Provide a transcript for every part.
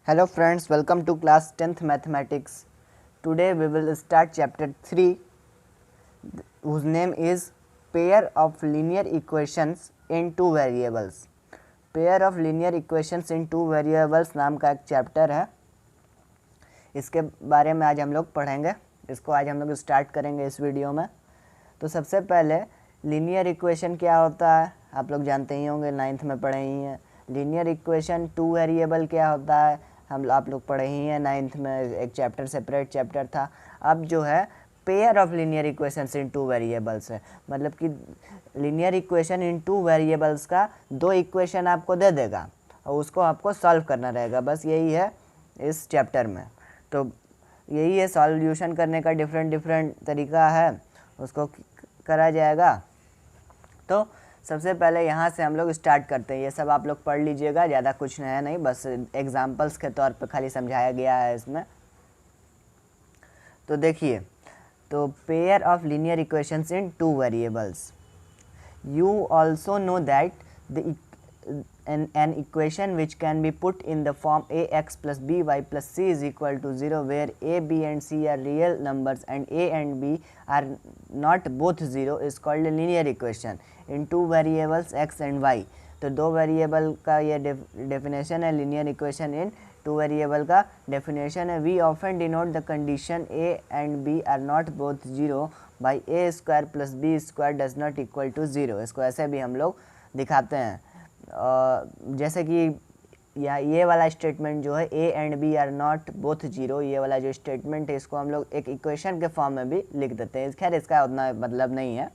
Hello friends, welcome to class 10th mathematics. Today we will start chapter 3 whose name is pair of linear equations in two variables. Pair of linear equations in two variables नाम का एक chapter है, इसके बारे में आज हम लोग पढ़ेंगे। इसको आज हम लोग स्टार्ट करेंगे इस वीडियो में। तो सबसे पहले लीनियर इक्वेशन क्या होता है आप लोग जानते ही होंगे, 9th में पढ़े ही हैं। लीनियर इक्वेशन टू वेरिएबल क्या होता है आप लोग पढ़े ही हैं 9th में, एक चैप्टर सेपरेट चैप्टर था। अब जो है pair of linear equations in two variables है, मतलब कि linear equation in two variables का दो इक्वेशन आपको दे देगा और उसको आपको सॉल्व करना रहेगा, बस यही है इस चैप्टर में। तो यही है सॉल्यूशन करने का डिफरेंट तरीका है, उसको करा जाएगा। तो सबसे पहले यहाँ से हम लोग स्टार्ट करते हैं। ये सब आप लोग पढ़ लीजिएगा, ज़्यादा कुछ नया नहीं, बस एग्जांपल्स के तौर पे खाली समझाया गया है इसमें। तो देखिए, तो pair of linear equations in two variables. You also know that the an equation which can be put in the form ax plus by plus c is equal to 0 where a, b and c are real numbers and a and b are not both 0 is called a linear equation in two variables x and y। तो दो variable का ये definition है linear equation in two variable का definition है। We often denote the condition a and b are not both 0 by a square plus b square does not equal to 0। इसको ऐसे भी हम लोग दिखाते हैं, जैसे कि ये वाला स्टेटमेंट जो है a and b are not both zero, ये वाला जो स्टेटमेंट है इसको हम लोग एक इक्वेशन के फॉर्म में भी लिख देते हैं। खैर इसका उतना मतलब नहीं है।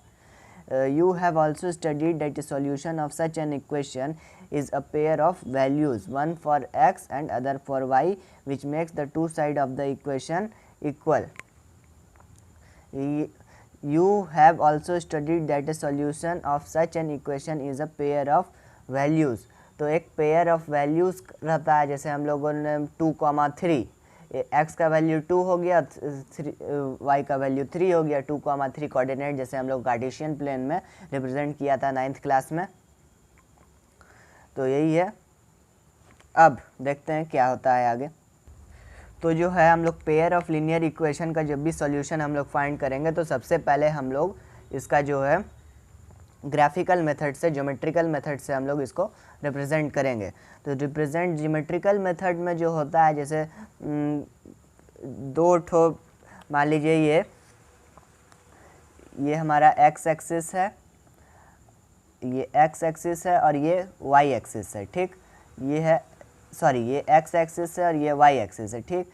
You have also studied that solution of such an equation is a pair of values, one for x and other for y which makes the two side of the equation equal. You have also studied that a solution of such an equation is a pair of values। तो एक pair of values रहता है, जैसे हम लोगों ने 2,3, x का value 2 हो गया, y का वैल्यू 3 हो गया। 2,3 कोऑर्डिनेट जैसे हम लोग कार्टेशियन प्लेन में रिप्रेजेंट किया था 9th क्लास में। तो यही है। अब देखते हैं क्या होता है आगे। तो जो है हम लोग पेयर ऑफ लीनियर इक्वेशन का जब भी सॉल्यूशन हम लोग फाइंड करेंगे तो सबसे पहले हम लोग इसका जो है ग्राफिकल मेथड से, ज्योमेट्रिकल मेथड से हम लोग इसको रिप्रेजेंट करेंगे। तो रिप्रेजेंट ज्योमेट्रिकल मेथड में जो होता है, जैसे दो ठो मान लीजिए ये हमारा x एक्सिस है, ये x एक्सिस है और ये y एक्सिस है, ठीक। ये है सॉरी ये x एक्सिस है और ये y एक्सिस है, ठीक।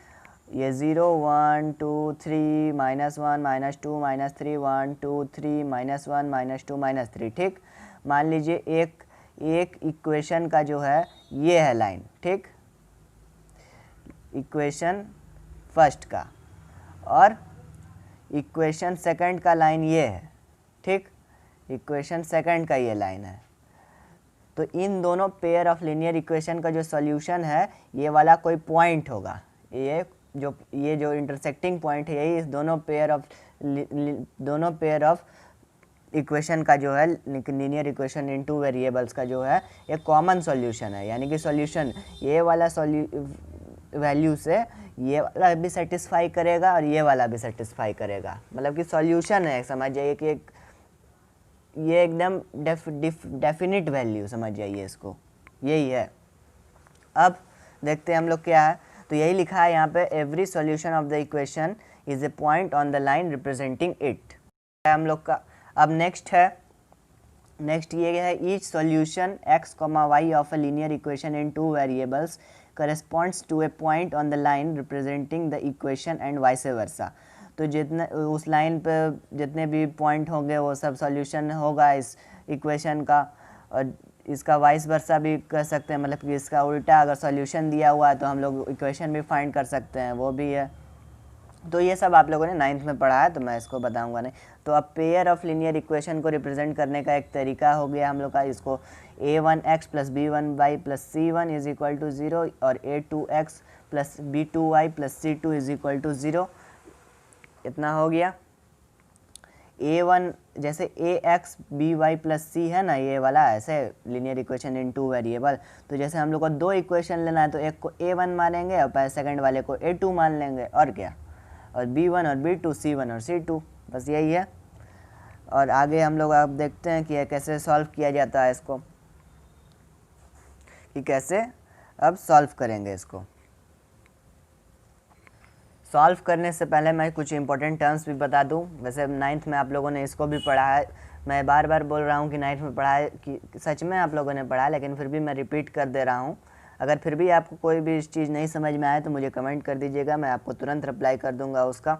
ये 0 1 2 3 -1 -2 -3 1 2 3 -1 -2 -3, ठीक। मान लीजिए एक इक्वेशन का जो है ये है लाइन, ठीक, इक्वेशन फर्स्ट का, और इक्वेशन सेकंड का लाइन ये है, ठीक, इक्वेशन सेकंड का ये लाइन है। तो इन दोनों पेयर ऑफ लीनियर इक्वेशन का जो सॉल्यूशन है ये वाला कोई पॉइंट होगा, ये जो इंटरसेक्टिंग पॉइंट है यही इस दोनों पेयर ऑफ इक्वेशन का जो है linear equation in two variables का जो है एक कॉमन सॉल्यूशन है। यानी कि सॉल्यूशन ये वाला वैल्यू से ये वाला भी सेटिस्फाई करेगा और ये वाला भी सेटिस्फाई करेगा, मतलब कि सॉल्यूशन है, समझ जाइए कि ये एकदम डेफिनिट वैल्यू समझ जाइए इसको, यही है। अब देखते हैं हम लोग क्या है। तो यही लिखा है यहाँ पे, every solution of the equation is a point on the line representing it है हम लोग का। अब नेक्स्ट ये है, each solution x, y of a linear equation in two variables corresponds to a point on the line representing the equation and vice versa. तो जितने उस लाइन पे जितने भी पॉइंट होंगे वो सब सॉल्यूशन होगा इस इक्वेशन का, और इसका वाइस वर्सा भी कर सकते हैं, मतलब कि इसका उल्टा अगर सॉल्यूशन दिया हुआ है तो हम लोग इक्वेशन भी फाइंड कर सकते हैं, वो भी है। तो ये सब आप लोगों ने 9th में पढ़ा है तो मैं इसको बताऊंगा नहीं। तो अब पेयर ऑफ लीनियर इक्वेशन को रिप्रेजेंट करने का एक तरीका हो गया हम लोग का, इसको a1x plus b1y plus c1 is equal to 0 और a2x plus b2y plus c2 is equal to 0, इतना हो गया। a1 जैसे ax by+c है ना, ये वाला ऐसे linear equation in two variable. तो जैसे हम लोग को दो इक्वेशन लेना है तो एक को a1 मानेंगे और सेकंड वाले को a2 मान लेंगे, और क्या, और b1 और b2, c1 और c2, बस यही है। और आगे हम लोग अब देखते हैं कि कैसे सॉल्व किया जाता है इसको, कि कैसे अब सॉल्व करेंगे इसको। सॉल्व करने से पहले मैं कुछ इंपॉर्टेंट टर्म्स भी बता दूं। वैसे 9th में आप लोगों ने इसको भी पढ़ा है, मैं बार बार बोल रहा हूं कि 9th में पढ़ा है, कि सच में आप लोगों ने पढ़ा है, लेकिन फिर भी मैं रिपीट कर दे रहा हूं। अगर फिर भी आपको कोई भी इस चीज़ नहीं समझ में आए तो मुझे कमेंट कर दीजिएगा, मैं आपको तुरंत रिप्लाई कर दूँगा उसका।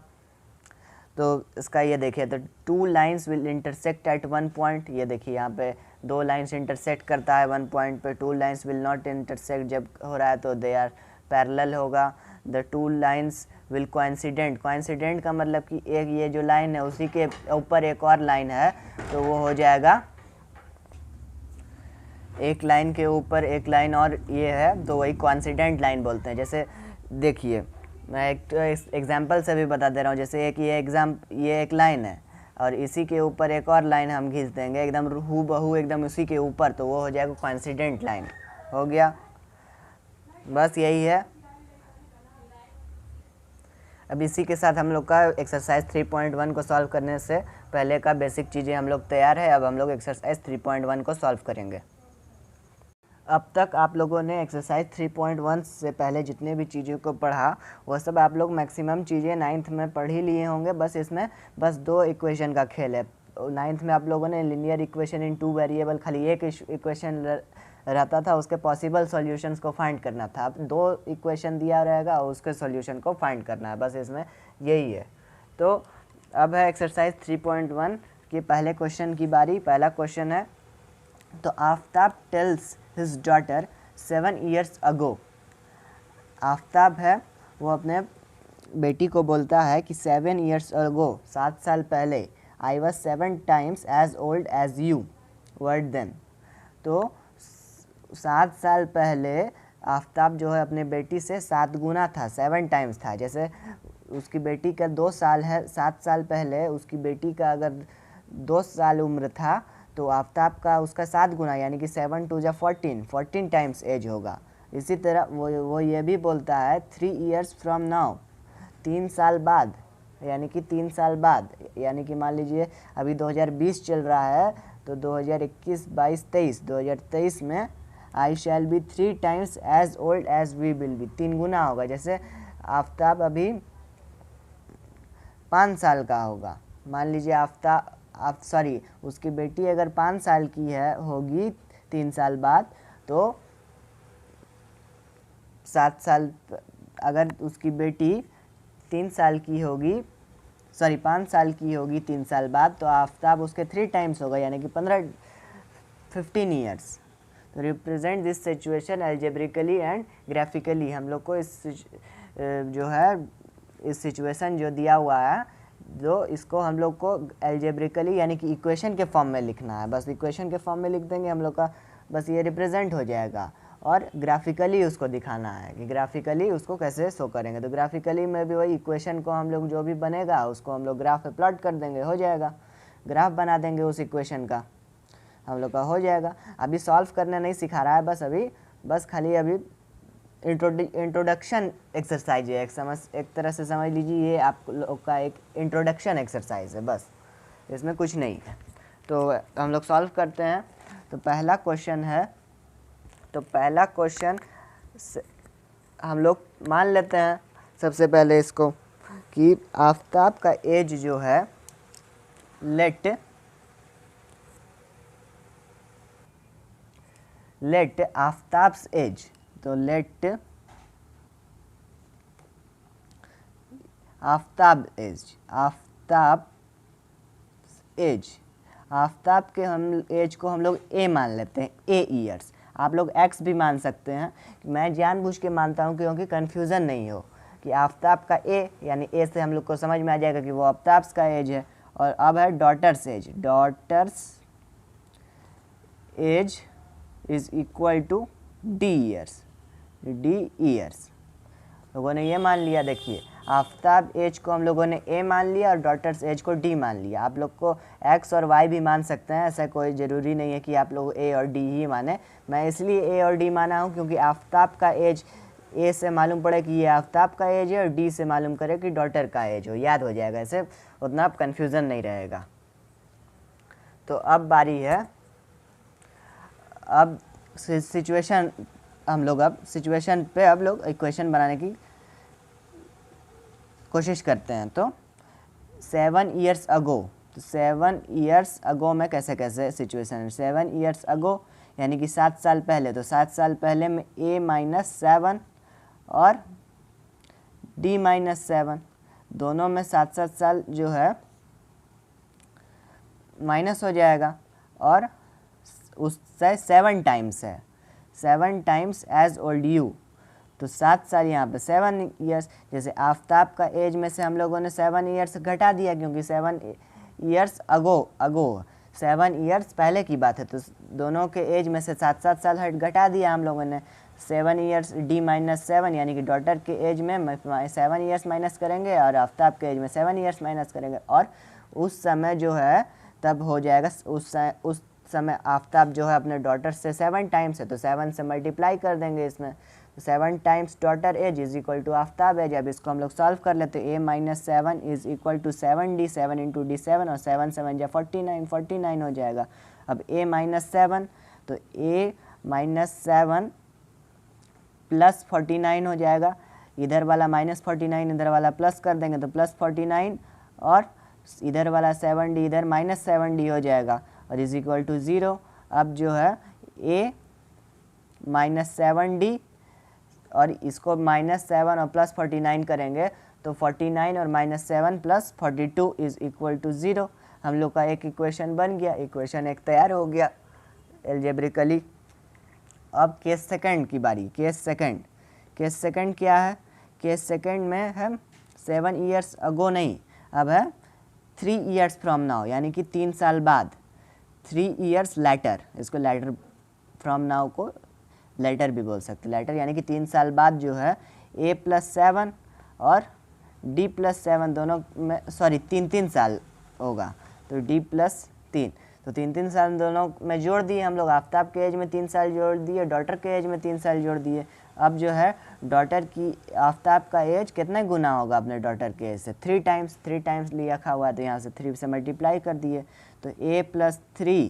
तो इसका ये देखिए, तो 2 lines will intersect at 1 point. ये देखिए यहाँ पे 2 लाइन्स इंटरसेक्ट करता है 1 पॉइंट पे। 2 लाइन्स विल नॉट इंटरसेक्ट जब हो रहा है तो दे आर पैरेलल होगा। The 2 lines will coincident. Coincident का मतलब कि एक ये जो लाइन है उसी के ऊपर एक और लाइन है, तो वो हो जाएगा एक लाइन के ऊपर एक लाइन और ये है, तो वही कोइंसिडेंट लाइन बोलते हैं। जैसे देखिए मैं एक एग्जाम्पल से भी बता दे रहा हूँ। जैसे ये एक लाइन है और इसी के ऊपर एक और लाइन हम खींच देंगे एकदम हूबहू एकदम उसी के ऊपर, तो वो हो जाएगा कोइंसिडेंट लाइन। हो गया, बस यही है। अब इसी के साथ हम लोग का एक्सरसाइज 3.1 को सॉल्व करने से पहले का बेसिक चीज़ें हम लोग तैयार है। अब हम लोग एक्सरसाइज 3.1 को सॉल्व करेंगे। अब तक आप लोगों ने एक्सरसाइज 3.1 से पहले जितने भी चीज़ों को पढ़ा वो सब आप लोग मैक्सिमम चीज़ें 9th में पढ़ ही लिए होंगे। बस इसमें बस 2 इक्वेशन का खेल है। 9th में आप लोगों ने लीनियर इक्वेशन इन 2 वेरिएबल, खाली एक इक्वेशन रहता था, उसके पॉसिबल सॉल्यूशंस को फाइंड करना था। अब 2 इक्वेशन दिया रहेगा और उसके सॉल्यूशन को फाइंड करना है, बस इसमें यही है। तो अब है एक्सरसाइज 3.1 के पहले क्वेश्चन की बारी। पहला क्वेश्चन है, तो Aftab tales his daughter 7 years ago। Aftab है वो अपने बेटी को बोलता है कि 7 years ago, 7 साल पहले, I was 7 times as old as you were then। तो 7 साल पहले आफ्ताब जो है अपने बेटी से 7 गुना था, 7 टाइम्स था। जैसे उसकी बेटी का 2 साल है, 7 साल पहले उसकी बेटी का अगर 2 साल उम्र था तो आफ्ताब का उसका 7 गुना यानी कि 7 2 जा 14 टाइम्स एज होगा। इसी तरह वो ये भी बोलता है 3 years from now, 3 साल बाद, यानी कि 3 साल बाद, यानी कि मान लीजिए अभी 2020 चल रहा है तो 2021, 22, 23, 2023 में I shall be 3 times as old as we will be, 3 गुना होगा। जैसे आफ्ताब अभी 5 साल का होगा, मान लीजिए उसकी बेटी अगर 5 साल की होगी 3 साल बाद, तो 7 साल, अगर उसकी बेटी 3 साल की होगी, 5 साल की होगी 3 साल बाद, तो आफ्ताब उसके 3 टाइम्स होगा, यानी कि 15 ईयर्स। तो represent this situation algebraically and graphically. हम लोग को इस सिचुएशन जो दिया हुआ है, जो इसको हम लोग को एल्जेब्रिकली यानी कि इक्वेशन के फॉर्म में लिखना है। बस इक्वेशन के फॉर्म में लिख देंगे हम लोग का, बस ये रिप्रेजेंट हो जाएगा। और ग्राफिकली उसको दिखाना है कि ग्राफिकली उसको कैसे शो करेंगे। तो ग्राफिकली में भी वही इक्वेशन को हम लोग जो भी बनेगा उसको हम लोग ग्राफ पे प्लॉट कर देंगे, हो जाएगा। ग्राफ बना देंगे उस इक्वेशन का, हम लोग का हो जाएगा। अभी सॉल्व करना नहीं सिखा रहा है, बस खाली अभी इंट्रोडक्शन एक्सरसाइज है। एक तरह से समझ लीजिए ये आप लोग का एक इंट्रोडक्शन एक्सरसाइज है, बस इसमें कुछ नहीं है। तो हम लोग सॉल्व करते हैं। तो पहला क्वेश्चन है, तो पहला क्वेश्चन हम लोग मान लेते हैं सबसे पहले इसको कि आफ्ताब का एज जो है, लेट आफ्ताब्स एज, तो लेट आफ्ताब के हम एज को हम लोग ए मान लेते हैं, ए ईयर्स। आप लोग एक्स भी मान सकते हैं, मैं जानबूझ के मानता हूँ क्योंकि कन्फ्यूज़न नहीं हो कि आफ्ताब का ए, यानी ए से हम लोग को समझ में आ जाएगा कि वो आफ्ताब्स का एज है। और अब है daughter's age is equal to d years. लोगों ने ये मान लिया। देखिए आफ्ताब एज को हम लोगों ने ए मान लिया और डॉटर्स एज को डी मान लिया। आप लोग को एक्स और वाई भी मान सकते हैं, ऐसा कोई ज़रूरी नहीं है कि आप लोग ए और डी ही माने। मैं इसलिए ए और डी माना हूँ क्योंकि आफ्ताब का एज ए से मालूम पड़े कि ये आफ्ताब का एज है और डी से मालूम करे कि डॉटर का एज हो, याद हो जाएगा, ऐसे उतना कन्फ्यूज़न नहीं रहेगा। तो अब बारी है, अब सिचुएशन हम लोग अब सिचुएशन पे अब लोग इक्वेशन बनाने की कोशिश करते हैं। तो 7 ईयर्स अगो, तो 7 ईयर्स अगो में कैसे कैसे सिचुएशन है। 7 ईयर्स अगो यानी कि 7 साल पहले, तो 7 साल पहले में a माइनस 7 और d माइनस 7 दोनों में 7 साल जो है माइनस हो जाएगा और उससे 7 टाइम्स है, 7 टाइम्स एज ओल्ड यू, तो 7 साल यहाँ पे 7 ईयर्स। जैसे आफ्ताब का एज में से हम लोगों ने 7 ईयर्स घटा दिया क्योंकि 7 ईयर्स अगो 7 ईयर्स पहले की बात है, तो दोनों के एज में से 7 साल घटा दिया हम लोगों ने। 7 ईयर्स डी माइनस 7 यानी कि डॉटर के एज में 7 ईयर्स माइनस करेंगे और आफ्ताब के एज में 7 ईयर्स माइनस करेंगे और उस समय जो है तब हो जाएगा, उस समय आफ्ताब जो है अपने डॉटर से 7 टाइम्स है, तो 7 से मल्टीप्लाई कर देंगे इसमें, तो 7 times daughter age is equal to Aftab age. अब इसको हम लोग सॉल्व कर लेते हैं। a minus 7 is equal to 7d, 7 into d 7 और 7 7 जा 49 हो जाएगा। अब a माइनस 7, तो a माइनस 7 प्लस 49 हो जाएगा, इधर वाला माइनस 49 इधर वाला प्लस कर देंगे तो प्लस 49 और इधर वाला 7d इधर माइनस 7d हो जाएगा और इज इक्वल टू 0। अब जो है a माइनस 7d और इसको माइनस 7 और प्लस 49 करेंगे तो 49 और minus 7 plus 42 is equal to 0। हम लोग का एक इक्वेशन बन गया, इक्वेशन एक तैयार हो गया एल्जेब्रिकली। अब केस सेकंड की बारी। केस सेकंड क्या है? केस सेकंड में है 7 ईयर्स अगो नहीं, अब है 3 ईयर्स फ्रॉम नाउ, यानी कि 3 साल बाद, 3 ईयर्स लेटर। इसको लेटर फ्रॉम नाउ को लेटर भी बोल सकते हैं। लेटर यानी कि 3 साल बाद जो है a प्लस 7 और d प्लस 7 दोनों में, सॉरी 3 साल होगा, तो d प्लस 3, तो 3 साल दोनों में जोड़ दिए हम लोग। आफ्ताब के एज में 3 साल जोड़ दिए, डॉटर के एज में 3 साल जोड़ दिए। अब जो है डॉटर की, आफ्ताब का एज कितने गुना होगा अपने डॉटर के एज से? 3 टाइम्स लिया खा हुआ है, तो यहाँ से 3 से मल्टीप्लाई कर दिए, तो a plus 3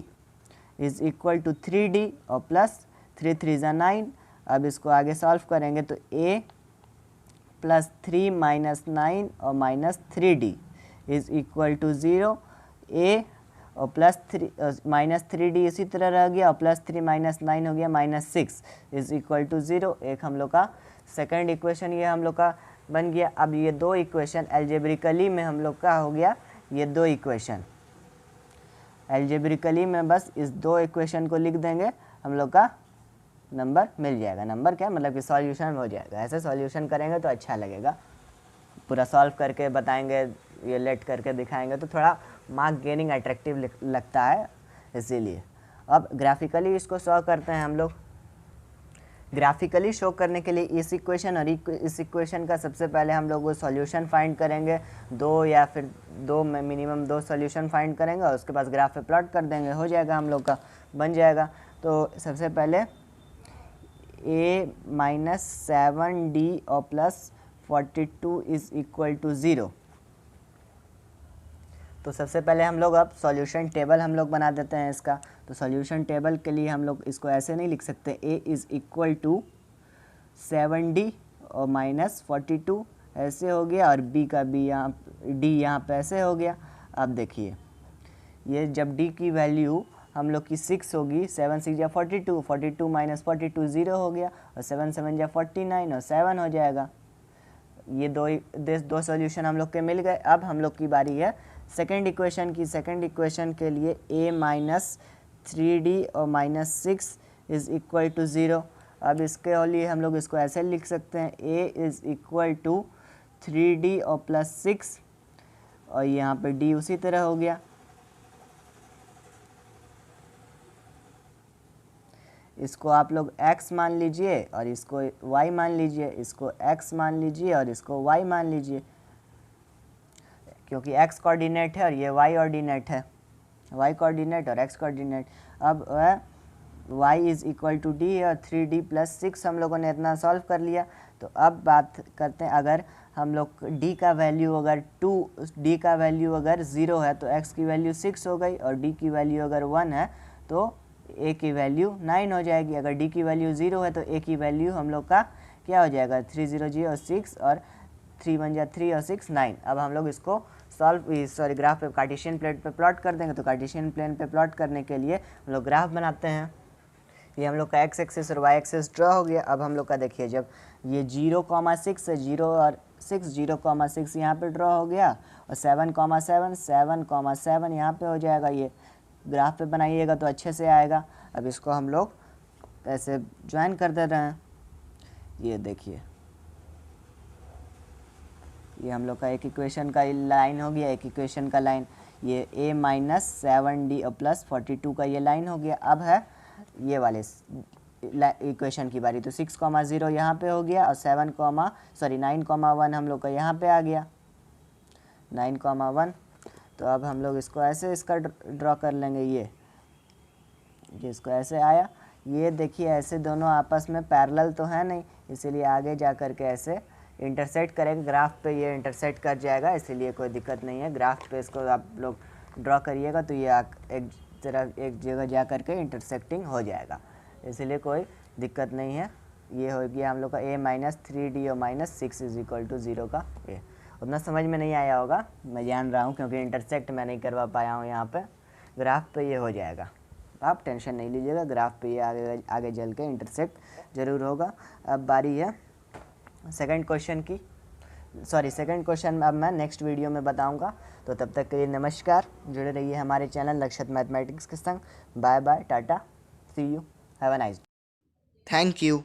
is equal to 3d और प्लस 3 3 ज़ा 9। अब इसको आगे सॉल्व करेंगे तो a प्लस 3 माइनस 9 और minus 3d is equal to 0। a और प्लस 3 माइनस 3d इसी तरह रह गया और प्लस 3 माइनस 9 हो गया माइनस 6 इज इक्वल टू 0। एक हम लोग का सेकंड इक्वेशन ये हम लोग का बन गया। अब ये दो इक्वेशन एल्जेब्रिकली में हम लोग का हो गया, ये दो इक्वेशन एल्जेब्रिकली में बस इस दो इक्वेशन को लिख देंगे, हम लोग का नंबर मिल जाएगा। नंबर क्या मतलब कि सॉल्यूशन हो जाएगा। ऐसे सॉल्यूशन करेंगे तो अच्छा लगेगा, पूरा सॉल्व करके बताएंगे, ये लेट करके दिखाएंगे तो थोड़ा मार्क गेनिंग अट्रैक्टिव लगता है, इसीलिए। अब ग्राफिकली इसको शो करते हैं हम लोग। ग्राफिकली शो करने के लिए इस इक्वेशन और इस इक्वेशन का सबसे पहले हम लोग वो सॉल्यूशन फाइंड करेंगे, 2 या फिर 2 में मिनिमम 2 सॉल्यूशन फाइंड करेंगे और उसके पास ग्राफ पे प्लॉट कर देंगे, हो जाएगा हम लोग का, बन जाएगा। तो सबसे पहले a माइनस 7d और प्लस 42 इज इक्वल टू 0। तो सबसे पहले हम लोग अब सॉल्यूशन टेबल हम लोग बना देते हैं इसका। तो सॉल्यूशन टेबल के लिए हम लोग इसको ऐसे नहीं लिख सकते, a is equal to 7d और माइनस 42 ऐसे हो गया और b का b यहाँ, d यहाँ पे ऐसे हो गया। अब देखिए ये जब d की वैल्यू हम लोग की 6 होगी, 7 6 जा 42, 42 माइनस 42 0 हो गया और 7 7 जा 49 और 7 हो जाएगा। ये दो सॉल्यूशन हम लोग के मिल गए। अब हम लोग की बारी है सेकंड इक्वेशन की। सेकंड इक्वेशन के लिए a माइनस 3d और माइनस 6 इज इक्वल टू 0। अब इसके लिए हम लोग इसको ऐसे लिख सकते हैं, a is equal to 3d और प्लस 6 और यहाँ पे d उसी तरह हो गया। इसको आप लोग x मान लीजिए और इसको y मान लीजिए, इसको x मान लीजिए और इसको y मान लीजिए, क्योंकि x कोऑर्डिनेट है और ये y ऑर्डिनेट है, y कोऑर्डिनेट और x कोऑर्डिनेट। अब y is equal to d और 3d प्लस 6 हम लोगों ने इतना सॉल्व कर लिया। तो अब बात करते हैं, अगर हम लोग d का वैल्यू अगर 2, d का वैल्यू अगर 0 है तो x की वैल्यू 6 हो गई, और d की वैल्यू अगर 1 है तो a की वैल्यू 9 हो जाएगी। अगर d की वैल्यू 0 है तो a की वैल्यू हम लोग का क्या हो जाएगा, 3 0 0 और 6, और 3 1 जा 3 और 6 9। अब हम लोग इसको ग्राफ पे कार्टेशियन प्लेन पे प्लॉट कर देंगे। तो कार्टेशियन प्लेन पे प्लॉट करने के लिए हम लोग ग्राफ बनाते हैं। ये हम लोग का x एक्सिस और y एक्सिस ड्रॉ हो गया। अब हम लोग का देखिए, जब ये 0,6 है, 0 और 6, 0,6 यहाँ पे ड्रॉ हो गया, और 7,7 7,7 यहाँ पे हो जाएगा। ये ग्राफ पे बनाइएगा तो अच्छे से आएगा। अब इसको हम लोग ऐसे ज्वाइन कर दे रहे हैं। ये देखिए, ये हम लोग का एक इक्वेशन का लाइन हो गया, एक इक्वेशन का लाइन। ये a माइनस 7d प्लस 42 का ये लाइन हो गया। अब है ये वाले इक्वेशन की बारी। तो 6,0 यहाँ पे हो गया, और 9,1 हम लोग का यहाँ पे आ गया, 9,1। तो अब हम लोग इसको ऐसे इसका ड्रॉ कर लेंगे। ये इसको ऐसे आया। ये देखिए, ऐसे दोनों आपस में पैरेलल तो है नहीं, इसीलिए आगे जा कर के ऐसे इंटरसेक्ट करेगा। ग्राफ पे ये इंटरसेक्ट कर जाएगा, इसीलिए कोई दिक्कत नहीं है। ग्राफ पे इसको आप लोग ड्रॉ करिएगा तो ये एक जगह जा कर के इंटरसेक्टिंग हो जाएगा, इसीलिए कोई दिक्कत नहीं है। ये हो गया हम लोग का a माइनस 3d और माइनस 6 इज इक्वल टू 0 का a। उतना समझ में नहीं आया होगा, मैं जान रहा हूँ, क्योंकि इंटरसेक्ट मैं नहीं करवा पाया हूँ यहाँ पे। ग्राफ पे ये हो जाएगा, आप टेंशन नहीं लीजिएगा। ग्राफ पे ये आगे चल के इंटरसेक्ट ज़रूर होगा। अब बारी है सेकंड क्वेश्चन की। सेकंड क्वेश्चन अब मैं नेक्स्ट वीडियो में बताऊंगा। तो तब तक के लिए नमस्कार, जुड़े रहिए हमारे चैनल लक्षित मैथमेटिक्स के संग। Bye bye, tata, see you, have a nice day. Thank you.